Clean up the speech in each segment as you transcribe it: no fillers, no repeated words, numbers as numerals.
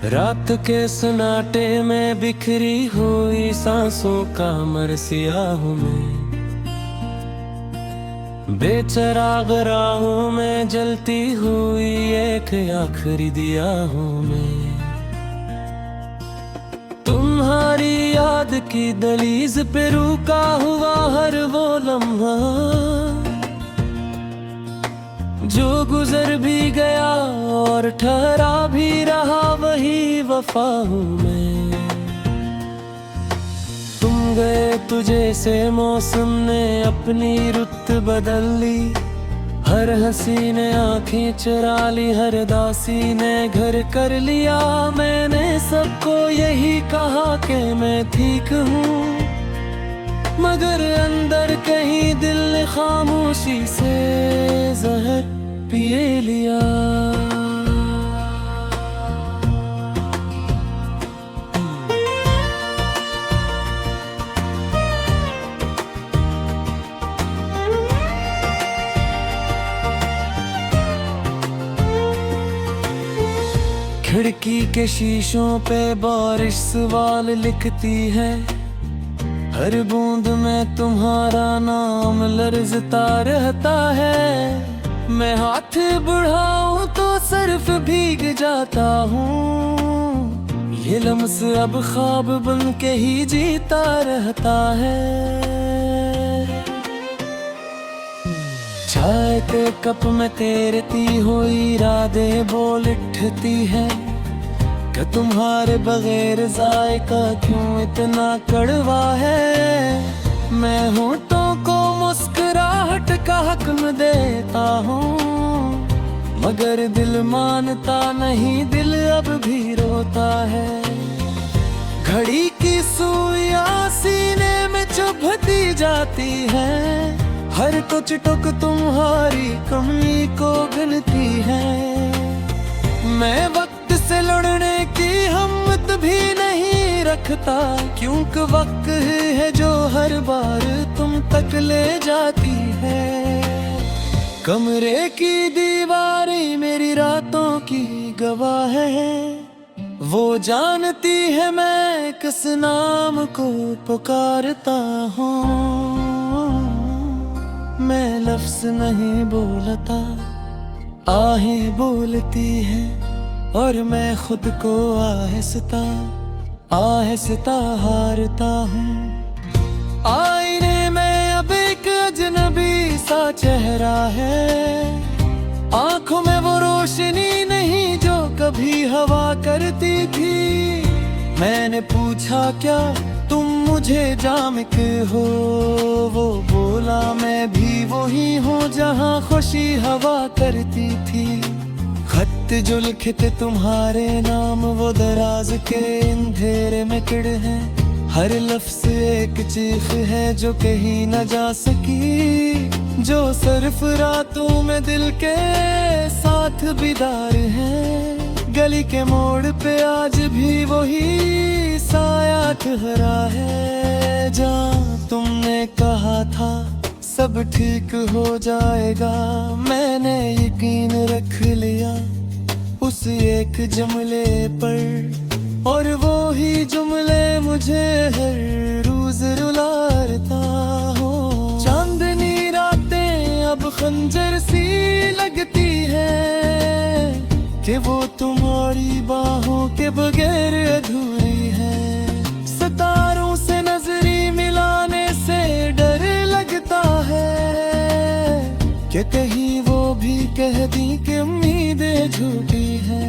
रात के सन्नाटे में बिखरी हुई सांसों का मरसिया हूँ मैं, बेचराग राहों में जलती हुई एक आखिरी दिया हूँ मैं। तुम्हारी याद की दहलीज पे रुका हुआ हर वो लम्हा जो गुजर भी गया और ठहरा भी रहा, वही वफा हूँ मैं। तुम गए तुझे से मौसम ने अपनी रुत बदल ली, हर हंसी ने आँखें चुरा ली, हर दासी ने घर कर लिया। मैंने सबको यही कहा कि मैं ठीक हूँ, मगर अंदर कहीं दिल ने खामोशी से जहर पिए लिया। खिड़की के शीशों पे बारिश सवाल लिखती है, हर बूंद में तुम्हारा नाम लर्जता रहता है। मैं हाथ बढ़ाऊं तो सिर्फ भीग जाता हूँ, ये लम्स अब ख्वाब बन के ही जीता रहता है। चाय के कप में तैरती हुई रातें बोल उठती है कि तुम्हारे बगैर जायका क्यों इतना कड़वा है। मैं होठों को मुस्कुराहट का हक में देता हूँ, मगर दिल मानता नहीं, दिल अब भी रोता है। घड़ी की सुइयां सीने में चुभती जाती है, हर कुछ टुक तुम्हारी कमी को गिनती है। मैं वक्त से लड़ने की हिम्मत भी नहीं रखता, क्योंकि वक्त है जो हर बार तुम तक ले जाती है। कमरे की दीवारें मेरी रातों की गवाह है, वो जानती है मैं किस नाम को पुकारता हूँ। मैं लफ्ज नहीं बोलता, आहें बोलती हैं, और मैं खुद को आहिस्ता आहिस्ता हारता हूँ। आईने में अब एक अजनबी सा चेहरा है, आंखों में वो रोशनी नहीं जो कभी हवा करती थी। मैंने पूछा क्या तुम मुझे जामिक हो, वो बोला मैं भी वही हूँ जहाँ खुशी हवा करती थी। खत जो लिखे थे तुम्हारे नाम वो दराज के अंधेरे में किड़ है, हर लफ्ज एक चीख है जो कहीं न जा सकी, जो सिर्फ रातों में दिल के साथ बिदार है। गली के मोड़ पे आज भी वही साया ठहरा है, जहाँ तुमने कहा था सब ठीक हो जाएगा। मैंने यकीन रख लिया उस एक जुमले पर, और वो ही जुमले मुझे हर रोज रुलाता हो। चांदनी रातें अब खंजर सी लगती है कि वो तुम्हारी बाहों के बगैर अधूरी है। सितारों से नजरी मिलाने से डर लगता है कि कहीं वो भी कह दी कि उम्मीदें झूठी हैं।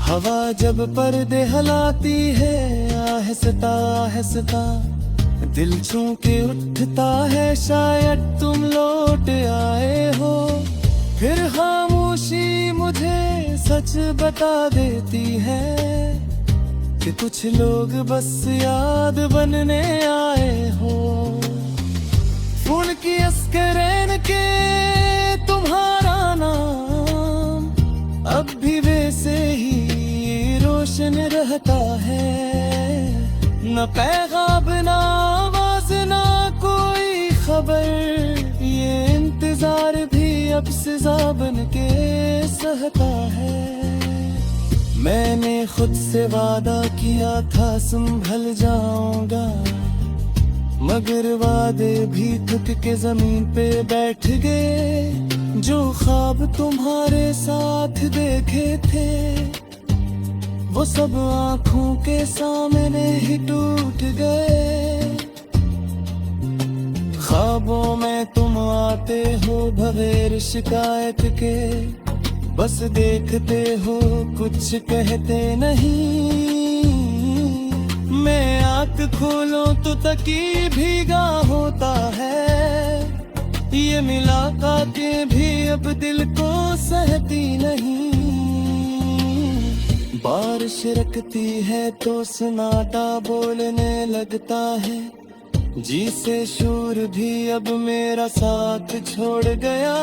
हवा जब पर्दे हिलाती है आहिस्ता आहिस्ता, दिल छू के उठता है शायद तुम लौट आए हो। फिर खामोशी मुझे सच बता देती है कि कुछ लोग बस याद बनने आए हो। फूल की अस्करैन के तुम्हारा नाम अब भी वैसे ही रोशन रहता है। न पैगाम न आवाज न कोई खबर, ये इंतजार भी अब सजा बन के सहता है। मैंने खुद से वादा किया था संभल जाऊंगा, मगर वादे भी थक के जमीन पे बैठ गए। जो ख्वाब तुम्हारे साथ देखे थे वो सब आंखों के सामने ही टूट गए। ख्वाबों में तुम आते हो बगैर शिकायत के, बस देखते हो कुछ कहते नहीं। मैं आँख खोलूं तो तकी भीगा होता है, ये मुलाकातें भी अब दिल को सहती नहीं। बारिश रखती है तो सन्नाटा बोलने लगता है, जी से शूर भी अब मेरा साथ छोड़ गया।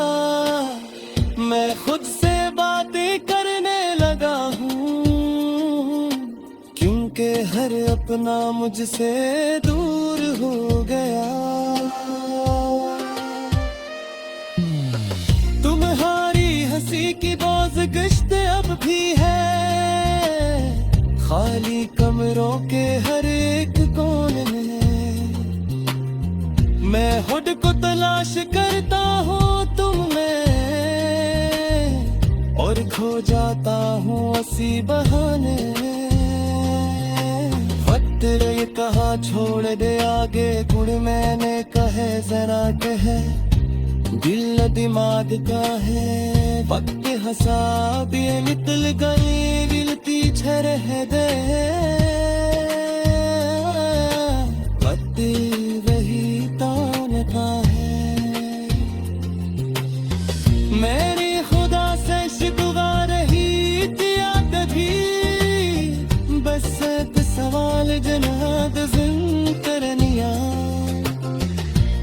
मैं खुद से बातें करने लगा हूँ, क्योंकि हर अपना मुझसे दूर हो गया। तुम्हारी हंसी की बोझ गश्त अब भी है, खाली कमरों के हर एक कोने में। मैं खुद को तलाश करता हूँ तुम में, और खो जाता हूँ इसी बहाने। वक्त ये कहा छोड़ दे आगे गुण मैंने कहे जरा कहे, दिल दिमाग का है वक्त हसाब ये निकल गई दिल पीछे रह दे। वक्त वही ताने का है, मेरी खुदा से शिकवा रही थी कभी, बस एक सवाल जनाद जिन करनिया।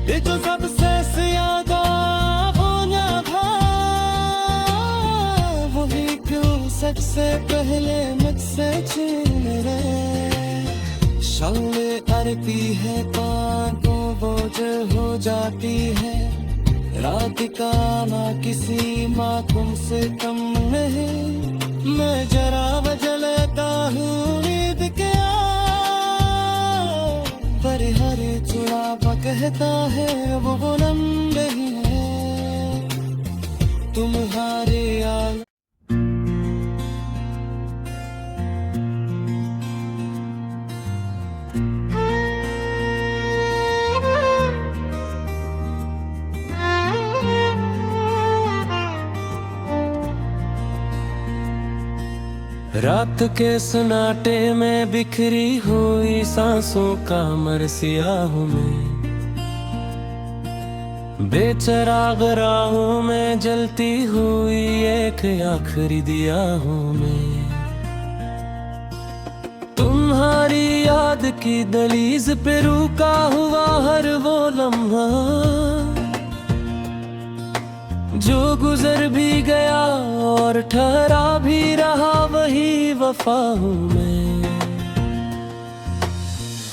ये जो सबसे ज्यादा होना था वही क्यों सबसे पहले मुझसे छीन रहे। शम्ले अरती है कांटों बोझ हो जाती है, रात का ना किसी मासूम से कम नहीं। मैं जरा बजलता हूँ नींद के पर हर चुरापा कहता है वो गुलाम नहीं है तुम्हारे यार। रात के सन्नाटे में बिखरी हुई सांसों का मरसिया हूँ मैं, बेचराग राहों में जलती हुई एक आखिरी दिया हूँ मैं। तुम्हारी याद की दहलीज पे रुका हुआ हर वो लम्हा जो गुजर भी गया और ठहरा भी रहा वही वफा हूँ मैं।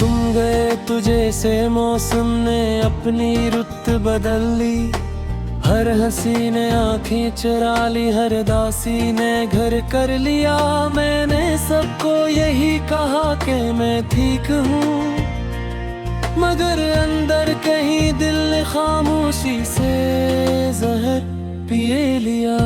तुम गए तुझे से मौसम ने अपनी रुत बदल ली, हर हंसी ने आँखें चुरा ली, हर दासी ने घर कर लिया। मैंने सबको यही कहा कि मैं ठीक हूँ, मगर अंदर कहीं दिल ने खामोशी से जहर पिए लिया।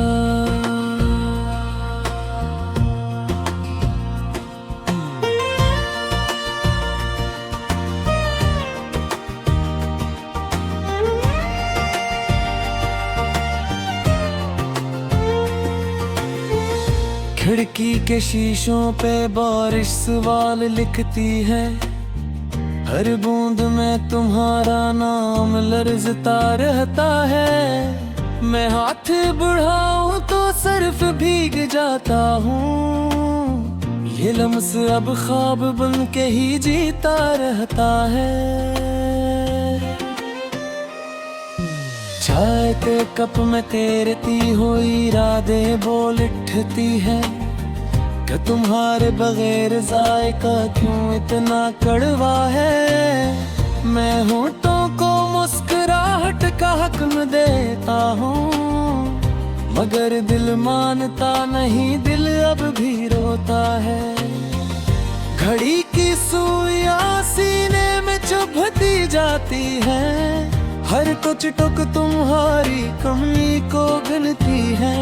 खिड़की के शीशों पे बारिश सवाल लिखती है, हर बूंद में तुम्हारा नाम लर्जता रहता है। मैं हाथ बढ़ाऊं तो सिर्फ भीग जाता हूँ, ये लम्स अब ख्वाब बन के ही जीता रहता है। चाय के कप में तैरती हुई रातें बोल उठती है कि तुम्हारे बगैर जायका क्यों इतना कड़वा है। मैं होठों को मुस्कुराहट का हक न देता हूँ, मगर दिल मानता नहीं, दिल अब भी रोता है। घड़ी की सुइयां सीने में चुभती जाती है, हर कुछ टुक तुम्हारी कमी को गिनती है।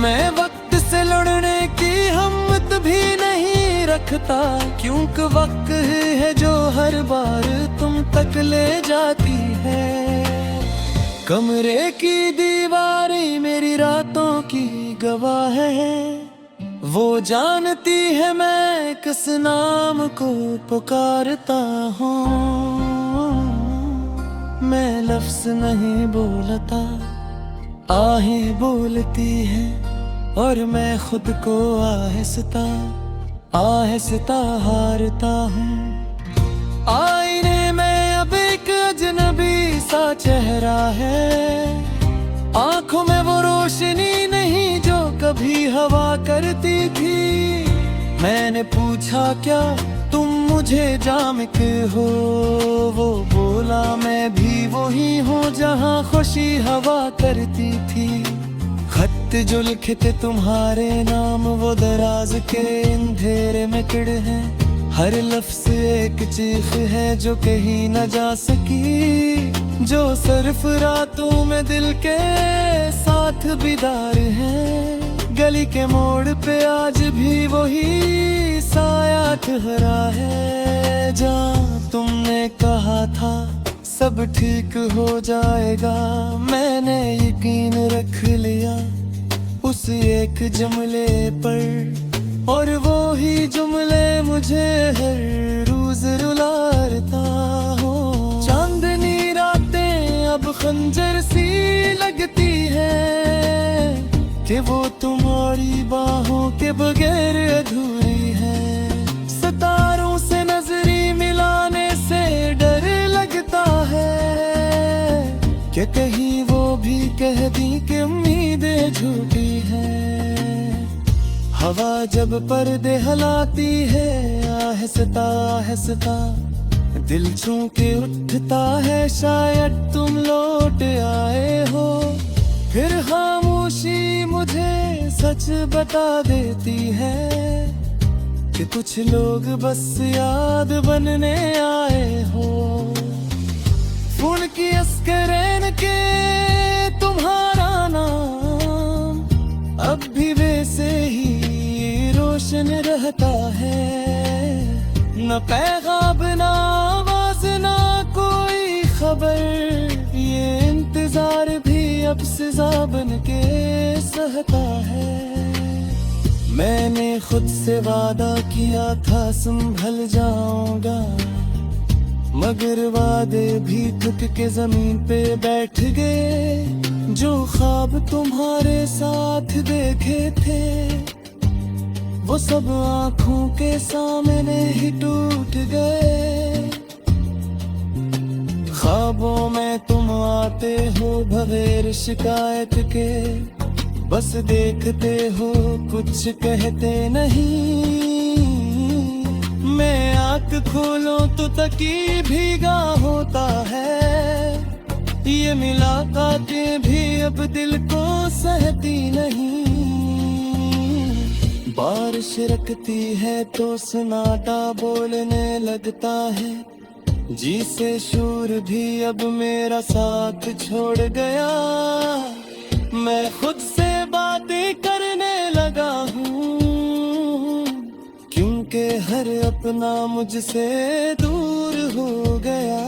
मैं वक्त से लड़ने की हिम्मत भी नहीं रखता, क्योंकि वक्त ही है जो हर बार तुम तक ले जाती है। कमरे की दीवारें मेरी रातों की गवाह है, वो जानती है मैं किस नाम को पुकारता हूँ। मैं लफ्ज़ नहीं बोलता, आहें बोलती हैं, और मैं खुद को आहिस्ता आहिस्ता हारता हूँ। आईने में अब एक अजनबी सा चेहरा है, आंखों में वो रोशनी नहीं जो कभी हवा करती थी। मैंने पूछा क्या तुम मुझे जाम के हो, वो बोला मैं भी वही हूँ जहाँ खुशी हवा करती थी। खत जो लिखे थे तुम्हारे नाम वो दराज के अंधेरे में किड़ हैं, हर लफ्ज़ एक चीख है जो कहीं न जा सकी, जो सिर्फ रातों में दिल के साथ बिदार है। गली के मोड़ पे आज भी वही साया ठहरा है, जहाँ तुमने कहा था सब ठीक हो जाएगा। मैंने यकीन रख लिया उस एक जुमले पर, और वो ही जुमले मुझे हर रोज रुलाता हो। चांदनी रातें अब खंजर सी लगती है, कि वो तुम्हारी बाहों के बगैर अधूरी है। सितारों से नजरी मिलाने से डर लगता है, कि कहीं वो भी कह दी कि उम्मीदें झूठी हैं। हवा जब पर्दे हिलाती है आहिस्ता आहिस्ता, दिल छू के उठता है शायद तुम लौट आए हो। फिर खामोशी मुझे सच बता देती है, कि कुछ लोग बस याद बनने आए हो। उनकी अस्करैन के तुम्हारा नाम अब भी वैसे ही रोशन रहता है। न पैगाम न आवाज न कोई खबर, ये इंतजार भी अब सजा बन के सहता है। मैंने खुद से वादा किया था संभल जाऊंगा, मगर वादे भी थक के जमीन पे बैठ गए। जो ख्वाब तुम्हारे साथ देखे थे वो सब आंखों के सामने ही टूट गए। ख्वाबों में तुम आते हो बगैर शिकायत के, बस देखते हो कुछ कहते नहीं। मैं आँख खोलूं तो तकी भीगा होता है, ये मुलाकातें भी अब दिल को सहती नहीं। बारिश रखती है तो सन्नाटा बोलने लगता है, जी से शूर भी अब मेरा साथ छोड़ गया। मैं खुद से बातें करने लगा हूँ, क्योंकि हर अपना मुझसे दूर हो गया।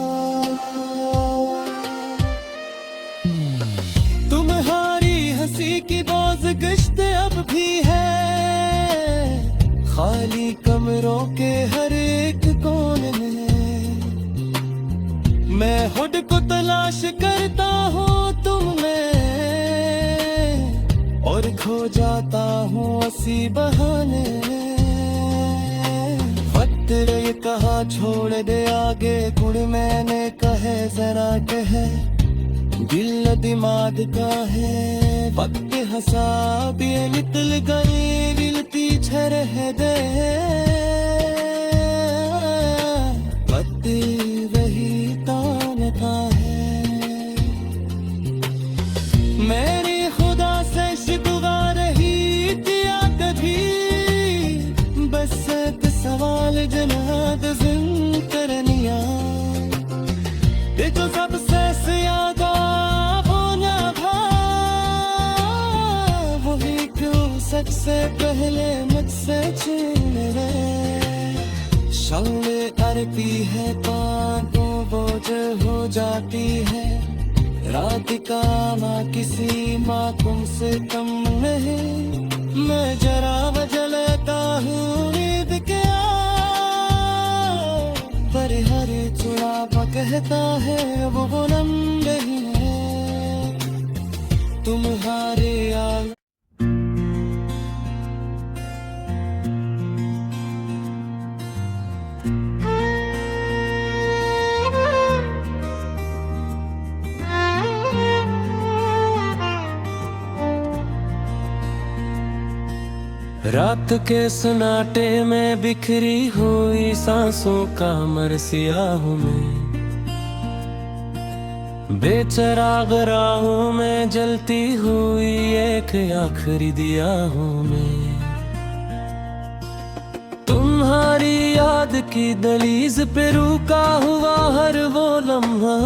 तुम्हारी हंसी की बाज गश्त अब भी है, खाली कमरों के हर एक कोने में। मैं खुद को तलाश करता हूँ तुम में, और खो जाता हूँ इसी बहाने। वक्त ये कहा छोड़ दे आगे गुड़, मैंने कहे जरा कहे दिल दिमाग का है। वक्त हंसा भी निकल गए दिल पीछे रह गए। वक्त वही तानता है, मेरी सच से पहले मुझसे छीन ले। शौले अरती है तो बोझ हो जाती है। रात का ना किसी मातम से कम नहीं। मैं जरा वजह लेता हूँ नींद के पर हर चुरावा कहता है वो नम नहीं है तुम्हारे आल। रात के सन्नाटे में बिखरी हुई सांसों का मरसिया हूँ मैं। बेचराग राहों में जलती हुई एक आखिरी दिया हूँ मैं। तुम्हारी याद की दलीज पे रुका हुआ हर वो लम्हा